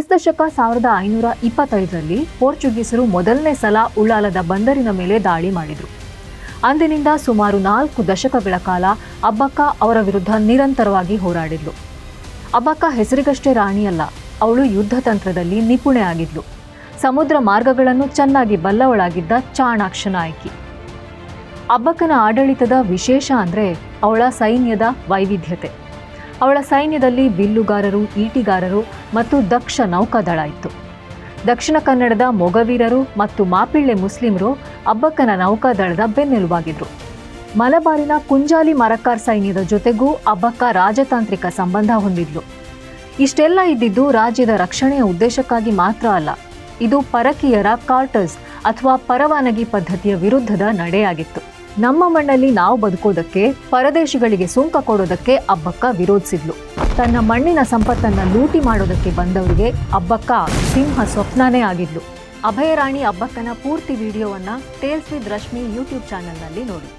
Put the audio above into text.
ಕ್ರಿಸ್ತಶಕ 1525ರಲ್ಲಿ ಪೋರ್ಚುಗೀಸರು ಮೊದಲನೇ ಸಲ ಉಳ್ಳಾಲದ ಬಂದರಿನ ಮೇಲೆ ದಾಳಿ ಮಾಡಿದರು. ಅಂದಿನಿಂದ ಸುಮಾರು 4 ದಶಕಗಳ ಕಾಲ ಅಬ್ಬಕ್ಕ ಅವರ ವಿರುದ್ಧ ನಿರಂತರವಾಗಿ ಹೋರಾಡಿದ್ಲು. ಅಬ್ಬಕ್ಕ ಹೆಸರಿಗಷ್ಟೇ ರಾಣಿಯಲ್ಲ, ಅವಳು ಯುದ್ಧ ತಂತ್ರದಲ್ಲಿ ನಿಪುಣೆ ಆಗಿದ್ಲು. ಸಮುದ್ರ ಮಾರ್ಗಗಳನ್ನು ಚೆನ್ನಾಗಿ ಬಲ್ಲವಳಾಗಿದ್ದ ಚಾಣಾಕ್ಷ ನಾಯಕಿ. ಅಬ್ಬಕ್ಕನ ಆಡಳಿತದ ವಿಶೇಷ ಅಂದರೆ ಅವಳ ಸೈನ್ಯದ ವೈವಿಧ್ಯತೆ. ಅವಳ ಸೈನ್ಯದಲ್ಲಿ ಬಿಲ್ಲುಗಾರರು, ಈಟಿಗಾರರು ಮತ್ತು ದಕ್ಷ ನೌಕಾದಳ ಇತ್ತು. ದಕ್ಷಿಣ ಕನ್ನಡದ ಮೊಗವೀರರು ಮತ್ತು ಮಾಪಿಳ್ಳೆ ಮುಸ್ಲಿಮರು ಅಬ್ಬಕ್ಕನ ನೌಕಾದಳದ ಬೆನ್ನೆಲುಬಾಗಿದ್ರು. ಮಲಬಾರಿನ ಕುಂಜಾಲಿ ಮರಕ್ಕಾರ್ ಸೈನ್ಯದ ಜೊತೆಗೂ ಅಬ್ಬಕ್ಕ ರಾಜತಾಂತ್ರಿಕ ಸಂಬಂಧ ಹೊಂದಿದ್ಲು. ಇಷ್ಟೆಲ್ಲ ಇದ್ದಿದ್ದು ರಾಜ್ಯದ ರಕ್ಷಣೆಯ ಉದ್ದೇಶಕ್ಕಾಗಿ ಮಾತ್ರ ಅಲ್ಲ, ಇದು ಪರಕೀಯರ ಕಾರ್ಟರ್ಸ್ ಅಥವಾ ಪರವಾನಗಿ ಪದ್ಧತಿಯ ವಿರುದ್ಧದ ನಡೆಯಾಗಿತ್ತು. ನಮ್ಮ ಮಣ್ಣಲ್ಲಿ ನಾವು ಬದುಕೋದಕ್ಕೆ, ಪರದೇಶಿಗಳಿಗೆ ಸುಂಕ ಕೊಡೋದಕ್ಕೆ ಅಬ್ಬಕ್ಕ ವಿರೋಧಿಸಿದ್ಲು. ತನ್ನ ಮಣ್ಣಿನ ಸಂಪತ್ತನ್ನು ಲೂಟಿ ಮಾಡೋದಕ್ಕೆ ಬಂದವರಿಗೆ ಅಬ್ಬಕ್ಕ ಸಿಂಹ ಸ್ವಪ್ನನೇ ಆಗಿದ್ಲು. ಅಭಯರಾಣಿ ಅಬ್ಬಕ್ಕನ ಪೂರ್ತಿ ವಿಡಿಯೋವನ್ನು ಟೇಲ್ಸ್ ವಿತ್ ರಶ್ಮಿ ಯೂಟ್ಯೂಬ್ ಚಾನೆಲ್ನಲ್ಲಿ ನೋಡಿ.